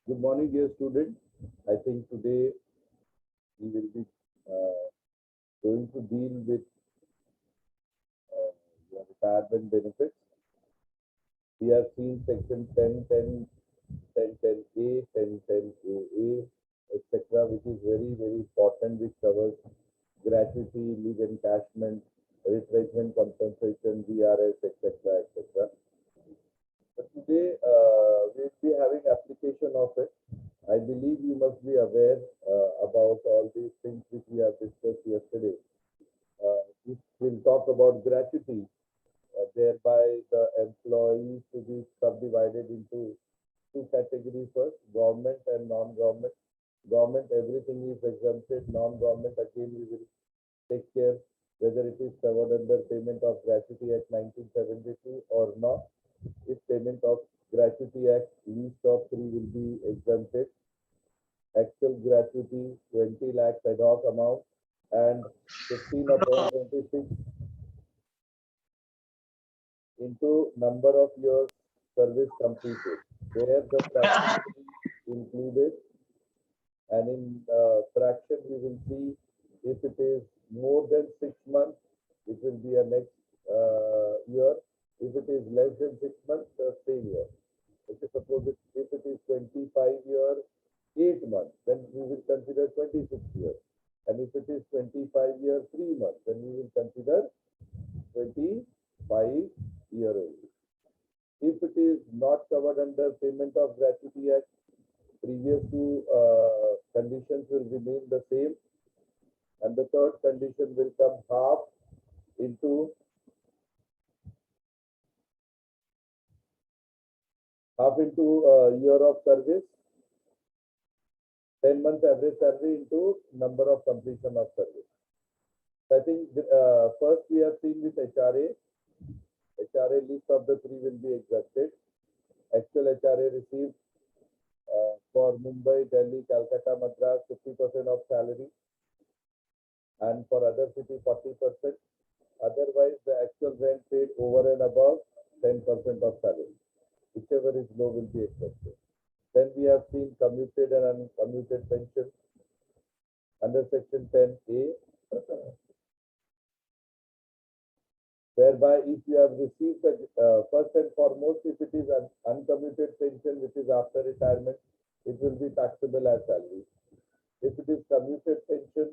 Good morning, dear students. I think today we will be uh, going to deal with your retirement benefits. We have seen section 1010, 1010A, 1010AA, etc., which is very, very important, which covers gratuity, leave encashment, retracement compensation, VRS, etc., etc. But today we'll be having application of it. I believe you must be aware about all these things which we have discussed yesterday. This will talk about gratuity, thereby the employees to be subdivided into two categories first, government and non-government. Government, everything is exempted. Non-government, again, we will take care whether it is covered under Payment of Gratuity Act 1972 or not. If Payment of Gratuity Act least of 3 will be exempted, actual gratuity 20 lakhs ad hoc amount and 15 upon 26 into number of years service completed. There the fraction is included, and in fraction we will see if it is more than 6 months, it will be a next year. If it is less than 6 months, the same year. Okay, suppose if it is 25 years, 8 months, then we will consider 26 years. And if it is 25 years, 3 months, then we will consider 25 year only. If it is not covered under Payment of Gratuity Act, previous two conditions will remain the same. And the third condition will come half into year of service, 10 months average salary into number of completion of service. I think first we have seen with HRA. HRA list of the 3 will be exempted. Actual HRA received for Mumbai, Delhi, Calcutta, Madras 50% of salary, and for other city 40%. Otherwise, the actual rent paid over and above 10% of salary. Whichever is low will be accepted. Then we have seen commuted and uncommuted pension under section 10A, whereby if you have received the first and foremost, if it is an uncommuted pension which is after retirement, it will be taxable as salary. If it is commuted pension,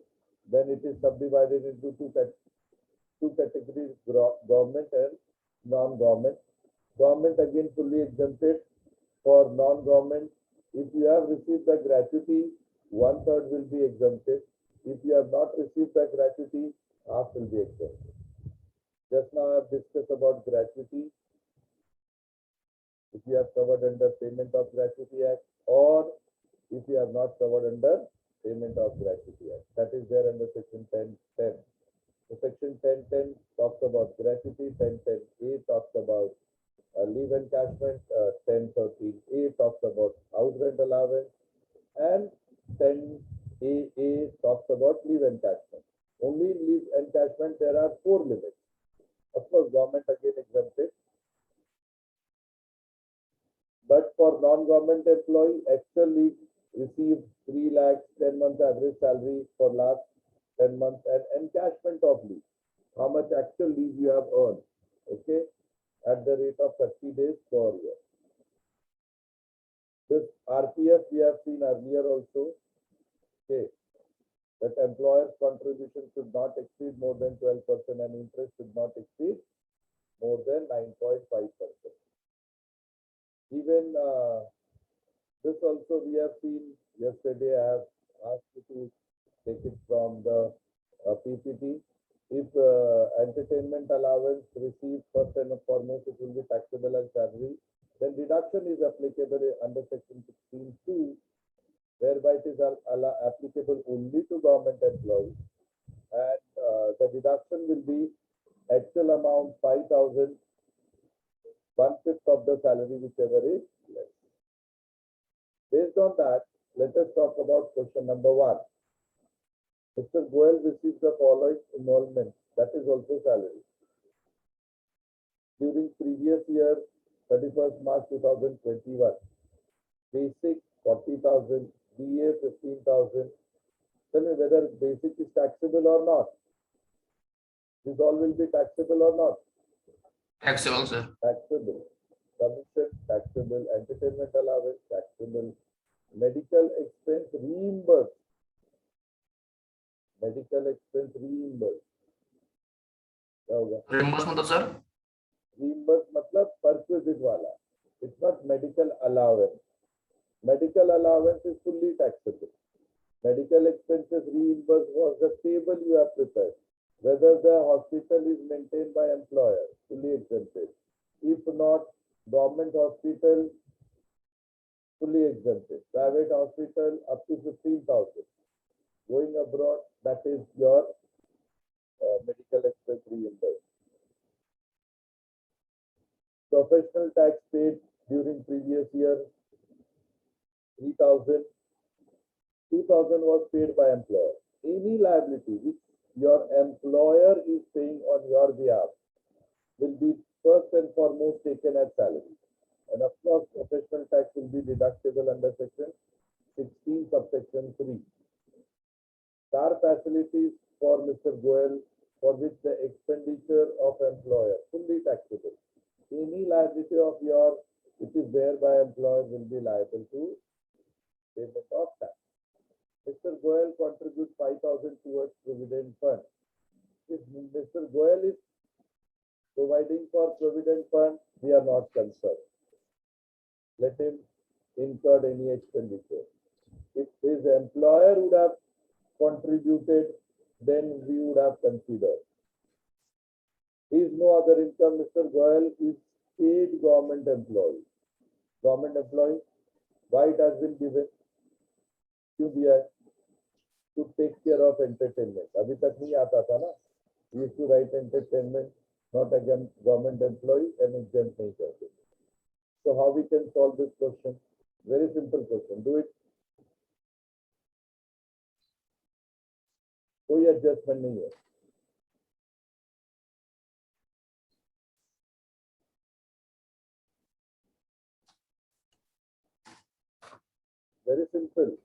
then it is subdivided into two categories, government and non-government. Government again fully exempted. For non-government, if you have received the gratuity, 1/3 will be exempted. If you have not received the gratuity, half will be exempted. Just now I have discussed about gratuity. If you have covered under Payment of Gratuity Act, or if you have not covered under Payment of Gratuity Act, that is there under section 1010. So section 1010 talks about gratuity, 1010A talks about leave encashment, 1013A talks about house rent allowance, and 10AA talks about leave encashment. Only in leave encashment there are 4 limits. Of course, government again exempted. But for non-government employee, actual leave received 3 lakhs, 10 months average salary for last 10 months, and encashment of leave. How much actual leave you have earned, okay, at the rate of 30 days per year. This RPF we have seen earlier also, okay, that employer's contribution should not exceed more than 12% and interest should not exceed more than 9.5%. Even this also we have seen yesterday. I have asked you to take it from the PPT. If entertainment allowance received first and foremost, it will be taxable as salary. Then deduction is applicable under section 16(2), whereby it is applicable only to government employees. And the deduction will be actual amount 5,000, 1/5 of the salary, whichever is less. Based on that, let us talk about question number 1. Mr. Goel received the following emolument, that is also salary. During previous year, 31st March 2021, basic 40,000, DA 15,000. Tell me whether basic is taxable or not. This all will be taxable or not? Taxable, sir. Taxable. Commission, taxable. Entertainment allowance, taxable. Medical expense reimbursed. Medical expense reimbursed. क्या होगा? Reimbursement मतलब sir? Reimbursed मतलब perquisite वाला. It's not medical allowance. Medical allowance is fully taxable. Medical expenses reimbursed was the table you have prepared. Whether the hospital is maintained by employer, fully exempted. If not, government hospital, fully exempted. Private hospital, up to 15,000. Going abroad, that is your medical expense reimbursed. Professional tax paid during previous year, 3,000. 2,000 was paid by employer. Any liability which your employer is paying on your behalf will be first and foremost taken as salary. And of course, professional tax will be deductible under section 16, subsection 3. Car facilities for Mr. Goel, for which the expenditure of employer fully taxable. Any liability of your which is there by employer will be liable to payment of tax. Mr. Goel contributes 5,000 towards provident fund. If Mr. Goel is providing for provident fund, we are not concerned. Let him incur any expenditure. If his employer would have contributed, then we would have considered. There is no other income. Mr. Goel is paid government employee. Government employee, why it has been given? क्यों दिया है? To take care of entertainment. अभी तक नहीं आता था ना? We used to write entertainment, not a government employee, and exempt नहीं करते. So how we can solve this question? Very simple question. Do it. कोई adjustment नहीं है. Very simple.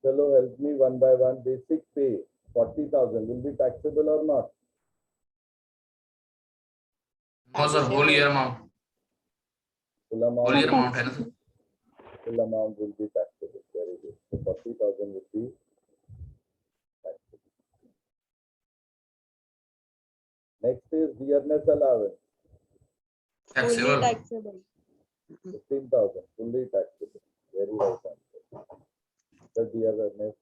Chalo, help me one by one. Basic pay, 40,000 will be taxable or not? No, sir. Whole year amount. Full amount. Whole year amount है ना sir? Full amount will be taxable. Very good. So 40,000 will be taxable. Next is dearness allowance. Fully Taxable. taxable. 15,000 fully taxable. Very right answer. The dearness.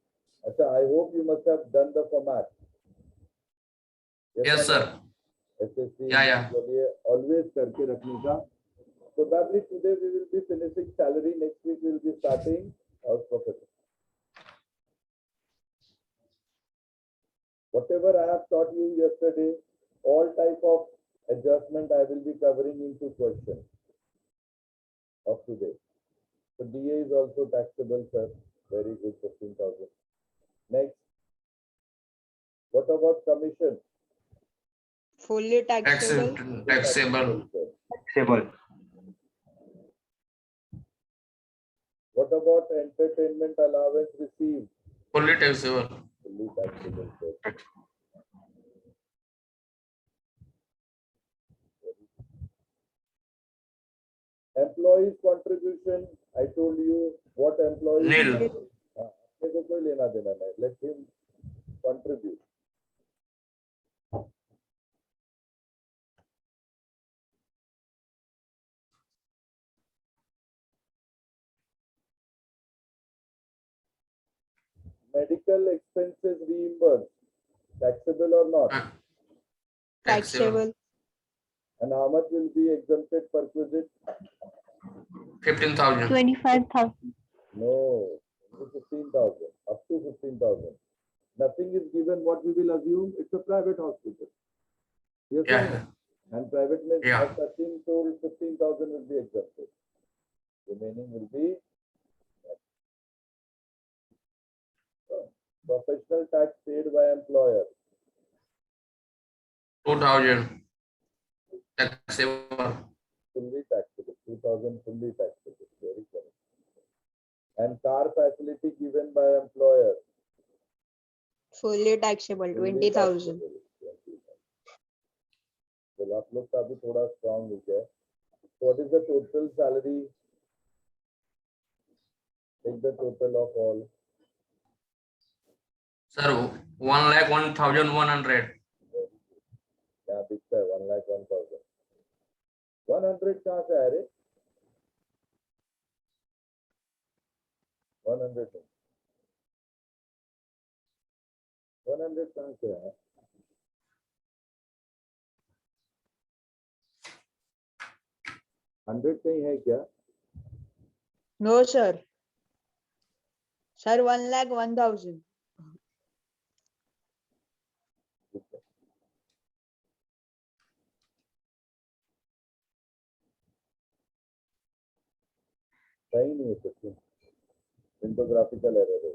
Acha, I hope you must have done the format. Yes, sir. SSC Yeah. के लिए always करके रखने का. Probably today we will be finishing salary. Next week we will be starting house profit. Whatever I have taught you yesterday, all type of adjustment I will be covering into questions of today. So DA is also taxable, sir. Very good, 15,000. Next. What about commission? Fully taxable. Taxable. sir. Taxable. What about entertainment allowance received? Fully taxable. Fully taxable, sir. Employees contribution, I told you what employees. Nil. अपने को कोई लेना देना नहीं, let him contribute. Medical expenses reimbursed, taxable or not? Taxable. Taxable. And how much will be exempted perquisite? 15,000. 25,000. No, 15,000, up to 15,000. Nothing is given. What we will assume, it's a private hospital. Yes or Yeah. no? And private means, Yeah. as Sachin told, 15,000 will be exempted. Remaining will be professional tax paid by employer. 2,000. Taxable. Fully taxable. 2,000 fully taxable. Very correct. And car facility given by employer. Fully taxable. fully 20,000. taxable, 20,000. तो आप लोग का भी थोड़ा strong हो गया. What is the total salary? Take the total of all. Sir, 1,01,100. यहाँ दिखता है 1,01,000. 100 कहाँ से आया रे? 100 नहीं. 100 कहाँ से आया? हंड्रेड कहीं है क्या? No, sir. Sir, 1,01,000. सही नहीं है सचिन. Syntographical error है.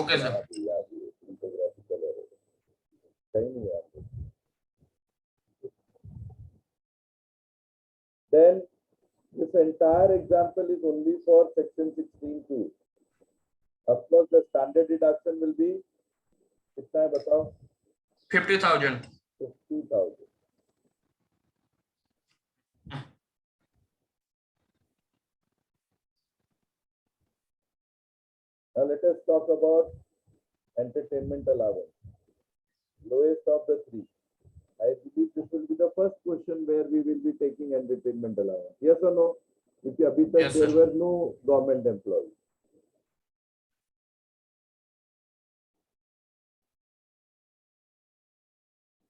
Okay, sir. Syntographical error. सही नहीं है आपको. Then this entire example is only for section 16(2). Of course, the standard deduction will be कितना है बताओ? 50,000. 50,000. Now let us talk about entertainment allowance. Lowest of the three. I believe this will be the first question where we will be taking entertainment allowance. Yes or no? Because abhi tak Yes, there sir. were no government employees.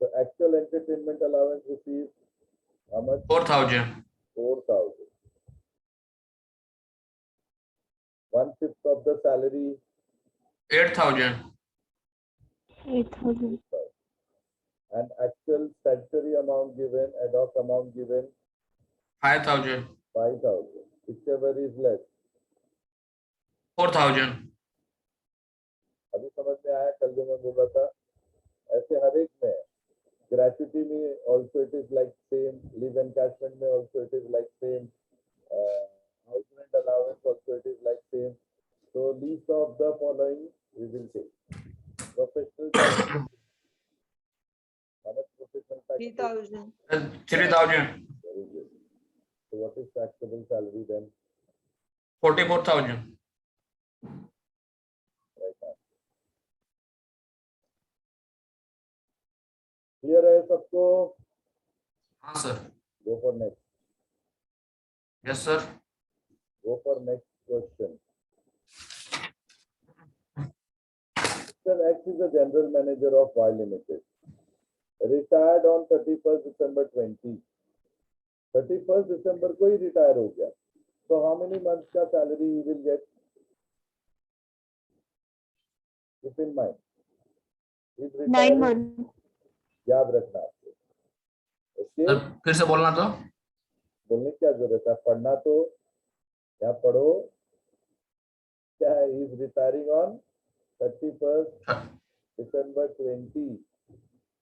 The actual entertainment allowance received how much? 4,000. 4,000. 1/5 of the salary. 8,000. 8,000. And actual statutory amount given, ad hoc amount given, 5,000. 5,000. Whichever is less. 4,000. अभी समझ में आया? कल जो मैं बोल रहा था ऐसे हर एक में. Gratuity में also it is like same. Leave encashment में also it is like same. House rent allowance also it is like same. So least of the following we will take. Professional tax. How much professional tax? 3,000. 3,000. Very good. So what is taxable salary then? 44,000. Right now. Clear है सबको? हाँ sir. Go for next. Yes sir. Go for next question. Mr. X is the general manager of Y Limited. Retired on 31st December 20. 31st December को ही retire हो गया. So how many months का salary he will get? Keep in mind. He's 9 retiring. months. याद रखना आपको. Okay? Sir फिर से बोलना तो. बोलने की क्या जरूरत है? पढ़ना तो यहाँ पढ़ो. क्या है? He is retiring on 31st December 20.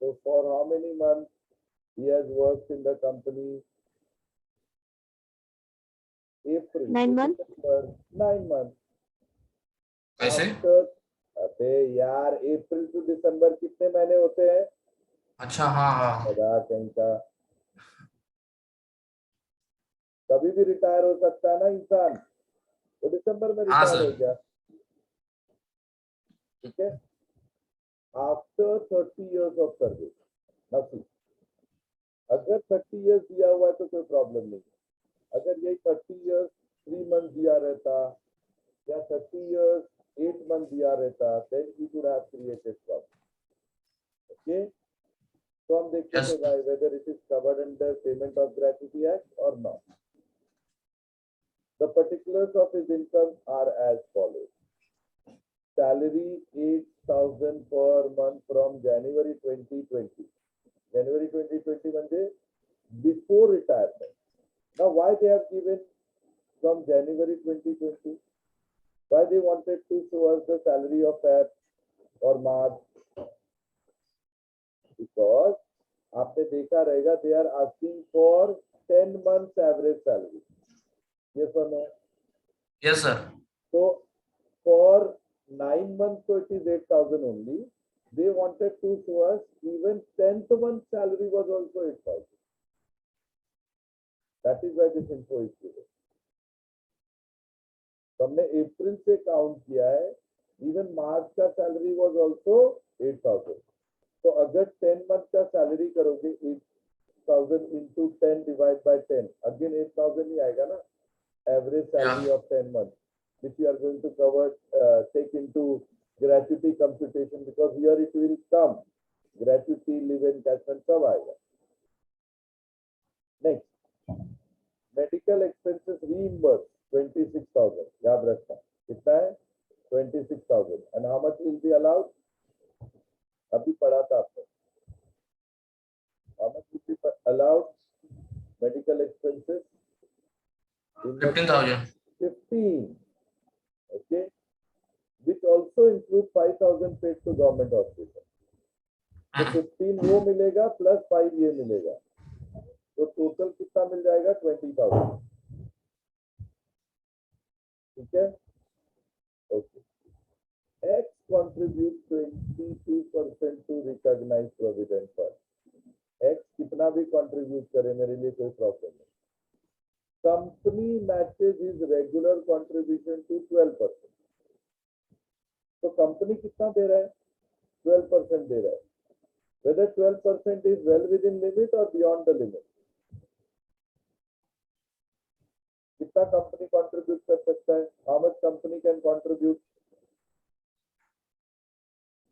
So for how many months he has worked in the company? April. 9 months. December, 9 months. कैसे? After, अबे यार अप्रैल टू दिसंबर कितने महीने होते हैं? अच्छा हाँ हाँ. पता कहीं का. कभी भी रिटायर हो सकता है ना इंसान. वो दिसंबर में हाँ, रिटायर सर। हो गया, ठीक है। After 30 years of service, nothing. अगर 30 years दिया हुआ है तो कोई प्रॉब्लम नहीं है। अगर यही 30 years 3 months दिया रहता या 30 years 8 months दिया रहता, then he could have created problem. Okay, तो हम देखते Yes. थे भाई whether it is covered under payment of gratuity act or not. The particulars of his income are as follows. Salary 8,000 per month from January 2020. January 2020 म्हणजे before retirement. Now why they have given from January 2020? Why they wanted to show us the salary of Feb or March? Because आपने देखा रहेगा they are asking for 10 months average salary. Yes or no? Yes, sir. So for 9 months, so it is 8,000 only. They wanted to show us even 10th month salary was also 8,000. That is why this info is given. तो हमने अप्रैल से count किया है, even मार्च का salary was also 8,000. तो अगर 10 month का salary करोगे 8,000 into 10 divided by 10, अगेन 8,000 ही आएगा ना, average salary of 10 months, which you are going to cover, take into gratuity computation, because here it will come gratuity, leave encashment सब आएगा. Next, medical expenses reimbursed 26,000. याद रखना कितना है? 26,000. And how much will be allowed? अभी पढ़ा था आपने. How much will be allowed? Medical expenses 15,000. 15. Okay, which also include 5,000 paid to government hospital. तो 15 वो मिलेगा प्लस 5 ये मिलेगा, तो टोटल कितना मिल जाएगा? 20,000. ठीक है, okay. X contributes 22% to recognized provident fund. X कितना भी कंट्रीब्यूट करे मेरे लिए कोई प्रॉब्लम नहीं. Company matches is regular contribution to 12%. तो कंपनी कितना दे रहा है? 12% दे रहा है. Whether 12% is well within limit or beyond the limit. कितना कंपनी कंट्रीब्यूट कर सकता है? How much company can contribute?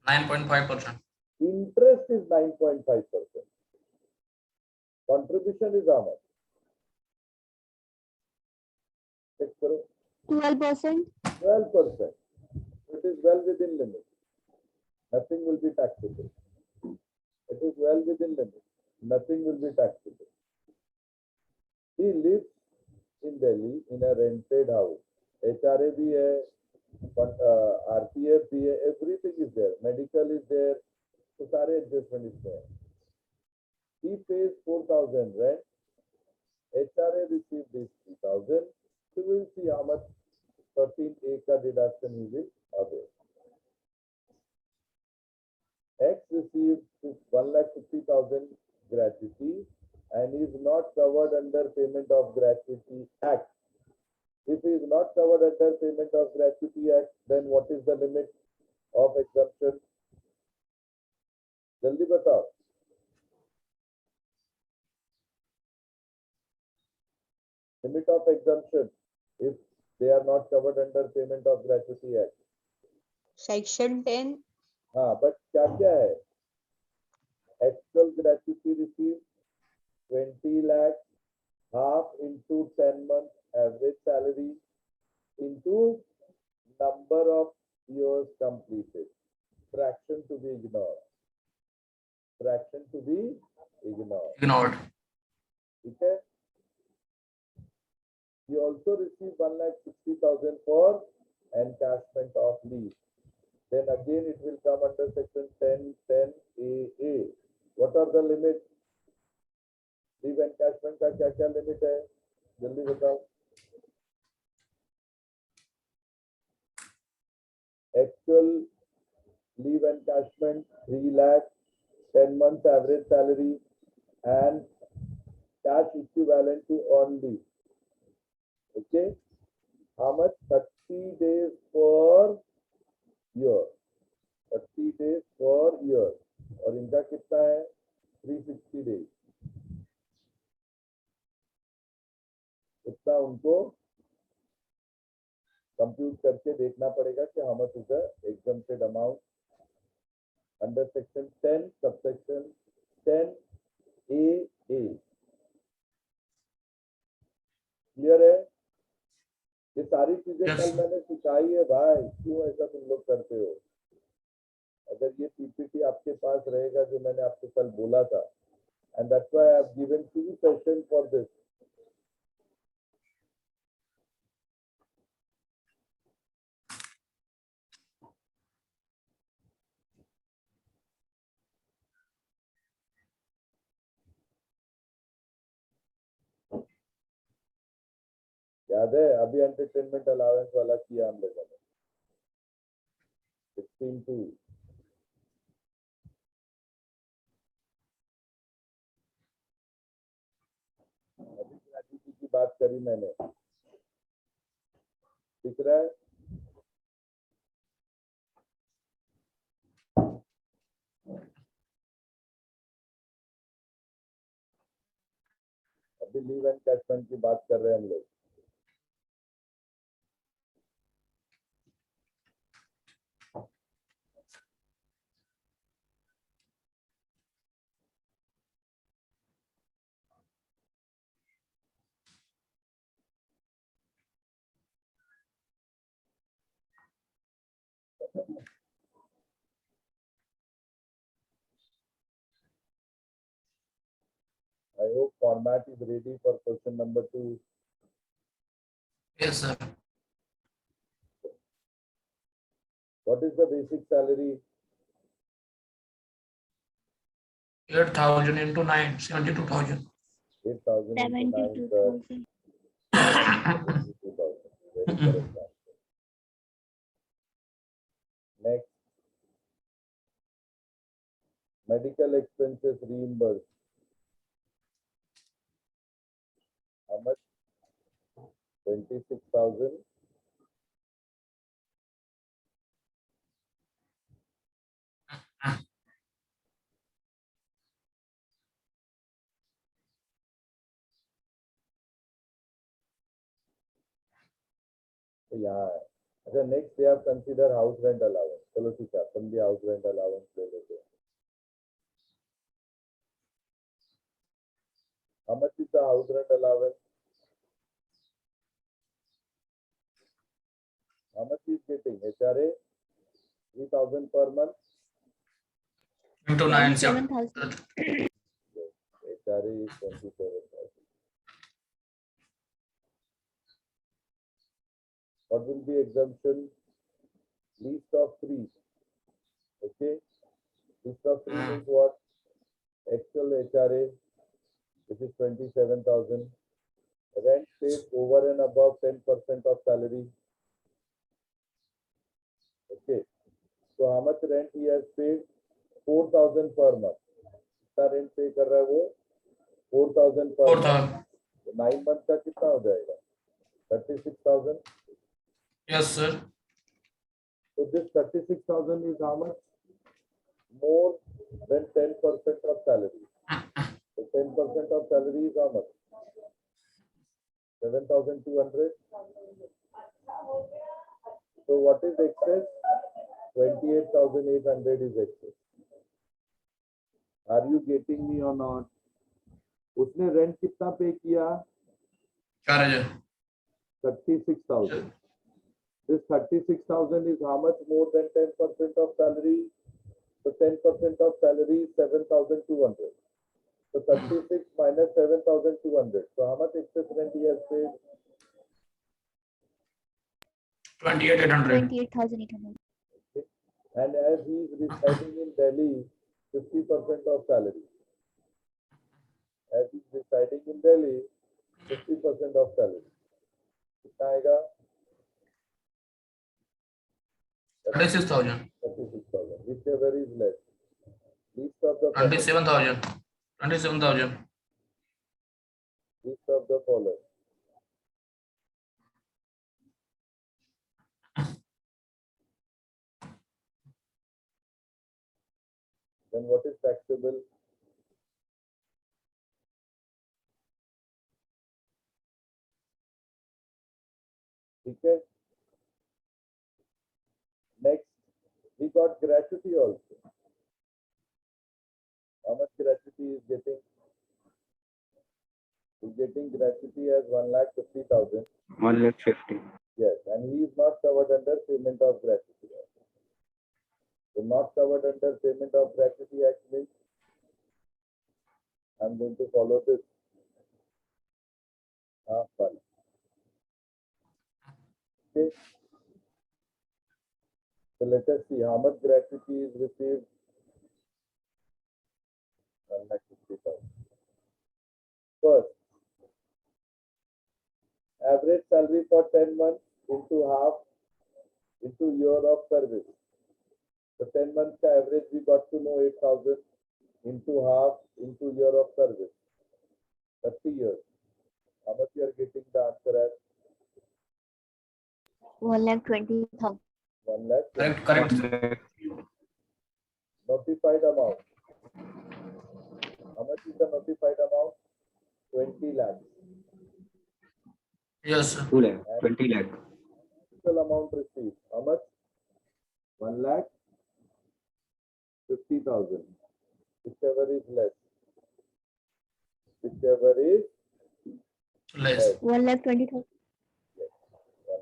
9.5%. Interest is 9.5%. Contribution is how much? Check करो. 12%. 12%. It is well within limit. Nothing will be taxable. It is well within limit. Nothing will be taxable. He lives in Delhi in a rented house. HRA भी है, RPF भी है, everything is there. Medical is there. तो सारे adjustment is there. He pays 4,000 rent. HRA received this 3,000. So we will see how much 13A का deduction he will avail. X received 1,50,000 gratuity and is not covered under payment of gratuity act. If he is not covered under payment of gratuity act, then what is the limit of exemption? जल्दी बताओ. Limit of exemption if they are not covered under payment of gratuity act. Section 10. हाँ, but क्या क्या है? Actual gratuity received 20 lakh, half into 10 months average salary into number of years completed. Fraction to be ignored. Fraction to be ignored. Ignored. Okay. He also received 1,60,000 for encashment of leave. Then again it will come under section 10(10)AA. What are the limits? Leave encashment का क्या क्या limit है? जल्दी बताओ. Actual leave encashment 3 lakh, 10 months average salary and cash equivalent to on leave. Okay. how much? 30 days per year. 30 days per year. और इनका कितना है? 360 days. इतना उनको कंप्यूट करके देखना पड़ेगा कि how much is the exempted amount under section 10 subsection 10A. Clear है? ये सारी चीजें Yes. कल मैंने सिखाई है भाई, क्यों ऐसा तुम लोग करते हो? अगर ये पीपीटी आपके पास रहेगा जो मैंने आपको कल बोला था, and that's why I have given 2 sessions for this. याद है? अभी एंटरटेनमेंट अलाउंस वाला किया हम लोगों ने 16(2). अभी ग्रेजुएटी की बात करी मैंने, दिख रहा है? अभी लीव एंड कैशमेंट की बात कर रहे हैं हम लोग। I hope format is ready for question number 2. Yes, sir. What is the basic salary? 8,000 into 9, 72,000. 8,000 into 9, 72,000. 72,000. Very correct answer. Next, medical expenses reimbursed. How much? 26,000. तो यहाँ है। अच्छा, next they have consider house rent allowance. चलो ठीक है, अपन भी house rent allowance ले लेते हैं। How much is the house rent allowance? How much is getting? HRA 3,000 per month. Into 9, 7,000. Yes. HRA is 27,000. What will be exemption? Least of 3. Okay. Least of 3 means what? Actual HRA, which is 27,000. Rent paid over and above 10% of salary. Okay. So how much rent he has paid? 4,000 per month. कितना rent pay कर रहा है वो? 4,000 per month. 4,000. तो 9 month का कितना हो जाएगा? 36,000. Yes, sir. So this 36,000 is how much? More than 10% of salary. So 10% of salary is how much? 7,200. So what is excess? 28,800 is excess. Are you getting me or not? उसने rent कितना पे किया? 4,000. 36,000. This 36,000 is how much more than 10% of salary? So 10% of salary is 7,200. So 36 minus 7,200. So how much excess rent he has paid? 28,800. 28,800. And as he is residing in Delhi, 50% of salary. As he is residing in Delhi, 50% of salary. कितना आएगा? 36,000. 36,000. Whichever is less. Least of the following. 27,000. 27,000. Least of the following. then what is taxable? Okay. Next, we got gratuity also. How much gratuity is getting? Is getting gratuity as 1,50,000. 1,50,000. Yes, and he is not covered under payment of gratuity. So not covered under payment of gratuity act means I'm going to follow this. Fine. Okay. So let us see how much gratuity is received. 1,50,000. First, average salary for 10 months into half into year of service. So 10 months average we got to know 8,000 into half into year of service. 30 years. How much you are getting the answer as? 1,20,000. 1 lakh. Correct, correct, sir. Notified amount. How much is the notified amount? 20 lakhs. Yes, sir. 2 lakh, 20 lakh. Total amount received. How much? 1,50,000. Whichever is less. Whichever is Less. 1,20,000.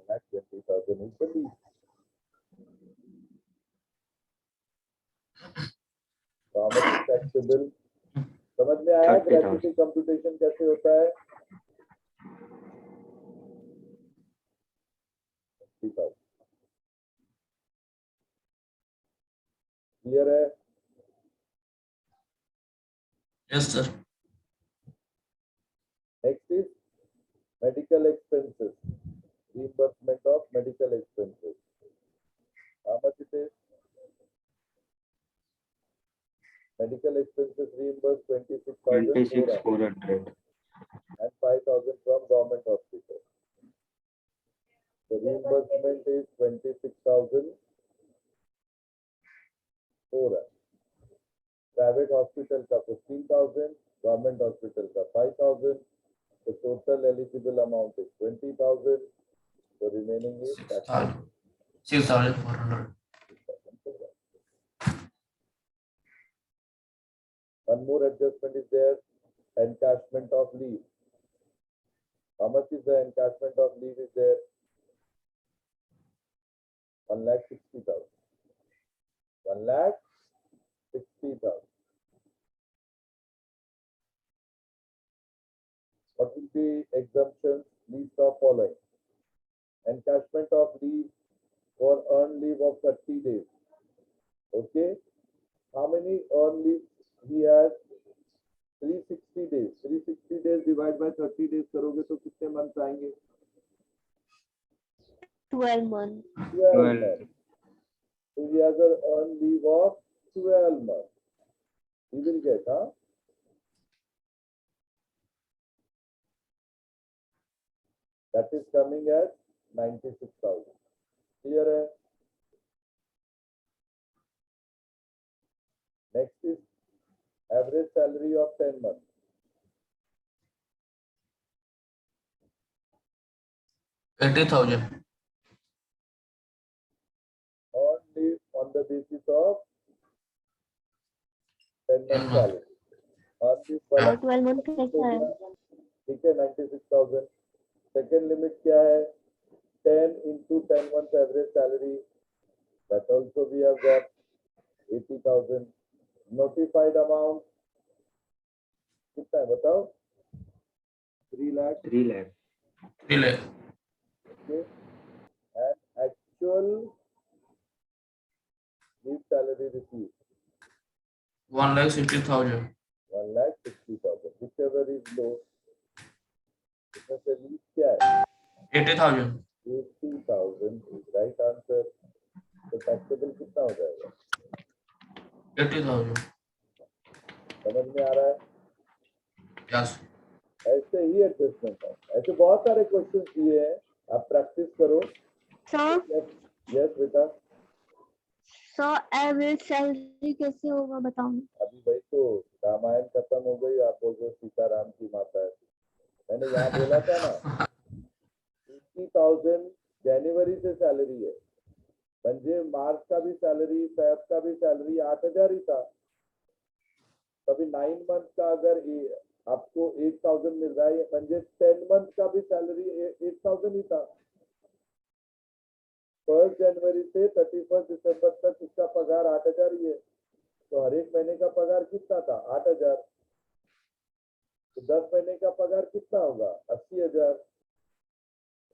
1,20,000 is the least. So how much is taxable? समझ में आया 30,000. Gratuity computation कैसे होता है? 30,000. Clear है? Yes, sir. Next is medical expenses. Reimbursement of medical expenses. How much it is? Medical expenses reimbursed 26,400 26,400. and 5,000 from government hospital. So reimbursement is 26,400. Private hospital का 15,000, government hospital का 5,000. The total eligible amount is 20,000. So remaining is 6,000. 6,400. One more adjustment is there, encashment of leave. How much is the encashment of leave is there? 1,60,000. 1,60,000. What will be exemptions? List of following. Encashment of leave for earned leave of 30 days. Okay. How many earned leave he has? 360 days. 360 days divided by 30 days करोगे तो कितने months आएंगे? 12 months. 12 months. So he has an earned leave of 12 months. He will get, huh? That is coming as 96,000. Clear hai? Next is average salary of 10 months. $80,000. Only on the basis of 10 months 10 months. salary. Only और 12 month कैसा है? ठीक है 96,000. Second limit क्या है? 10 into 10 months average salary. That also we have got 80,000. Notified amount कितना है बताओ? 3 lakh. 3 lakh. 3 lakh. Okay. And actual leave salary received 1,60,000. 1,60,000. Whichever is low. इसमें से leave क्या है? 80,000. 80,000 is right answer. तो taxable कितना हो जाएगा? 80,000. समझ में आ रहा है? Yes. ऐसे ही एडजस्टमेंट है. ऐसे बहुत सारे क्वेश्चन दिए हैं. आप प्रैक्टिस करो. Sir, यस बेटा. सो एवरेज सैलरी कैसे होगा बताओ ना। अभी भाई तो रामायण खत्म हो गई, आप बोल रहे हो सीताराम की माता है। मैंने यहाँ बोला था ना 80,000 जनवरी से सैलरी है, म्हणजे मार्च का भी सैलरी, फेब का भी सैलरी 8,000 ही था। कभी 9 मंथ का अगर आपको 8,000 मिल रहा है, म्हणजे 10 मंथ का भी सैलरी 8,000 ही था। 1 जनवरी से 31 दिसंबर तक इसका पगार 8,000 ही है। तो हर एक महीने का पगार कितना था? 8,000। तो 10 महीने का पगार कितना होगा? 80,000।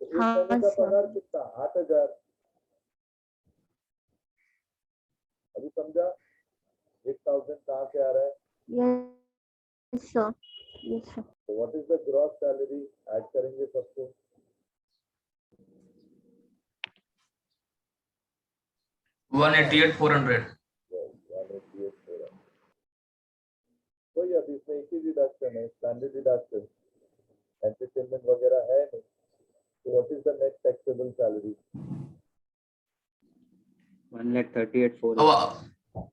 तो एक हाँ, महीने का सर। पगार कितना? 8,000। अभी समझा 8,000 कहाँ से आ रहा है? Yes sir, yes sir. तो what is the gross salary? Add करेंगे सबको। 188,400। कोई अभी इसमें एक ही डिडक्शन है, स्टैंडर्ड डिडक्शन, एंटरटेनमेंट वगैरह है नहीं। तो what is the net taxable salary? 1,38,400. अब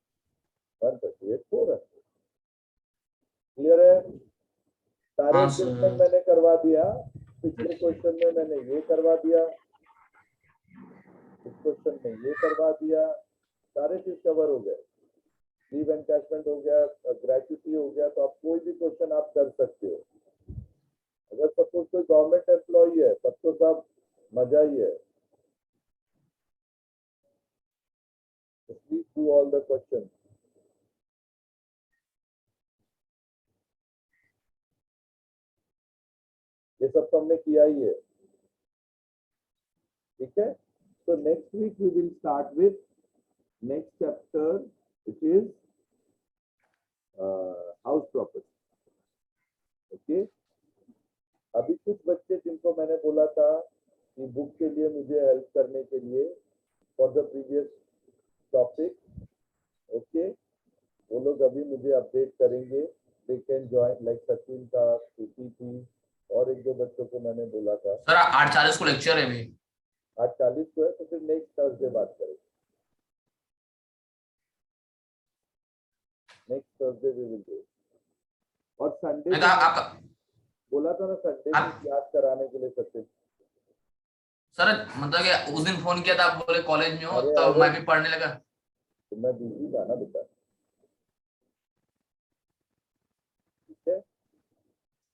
138,400। क्लियर है? सारे हाँ, एडजस्टमेंट सर। मैंने करवा दिया। पिछले क्वेश्चन में मैंने ये करवा दिया, इस क्वेश्चन में ये करवा दिया, सारे चीज कवर हो गए। लीव एनकैशमेंट हो गया, ग्रेच्युटी हो गया। तो आप कोई भी क्वेश्चन आप कर सकते हो। अगर सपोज कोई गवर्नमेंट एम्प्लॉई है तब तो सब मजा ही है। Please do all the question. ये सब तो हमने किया ही है, ठीक है। So next week we will start with next chapter, which is house property. Okay. अभी कुछ बच्चे जिनको मैंने बोला था कि बुक के लिए मुझे हेल्प करने के लिए for the previous topic, okay, वो लोग अभी मुझे अपडेट करेंगे। They can join, like Sachin था, श्रुति थी, और एक दो बच्चों को मैंने बोला था। सर 8:40 को लेक्चर है अभी। 8:40 को है, तो फिर नेक्स्ट थर्सडे बात करेंगे। Next Thursday we will do. और संडे मैं कहा आपका बोला था ना, संडे आप- की याद कराने के लिए सचिन। सर मतलब कि उस दिन फोन किया था, आप बोले कॉलेज में हो, अरे, तब अरे। मैं भी पढ़ने लगा। तो मैं बिजी था ना बेटा, ठीक है।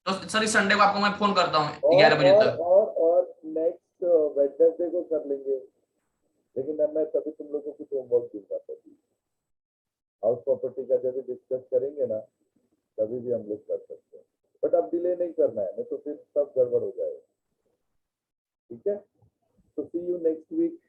तो सर इस संडे को आपको मैं फोन करता हूँ और 11 बजे और तक। और नेक्स्ट वेडनेसडे को कर लेंगे। लेकिन अब मैं तभी तुम लोगों को कुछ होमवर्क दूंगा। तभी हाउस प्रॉपर्टी का जब भी डिस्कस करेंगे ना, तभी भी हम लोग कर सकते हैं। बट अब डिले नहीं करना है, नहीं तो फिर सब गड़बड़ हो जाएगा, ठीक है। तो सी यू नेक्स्ट वीक।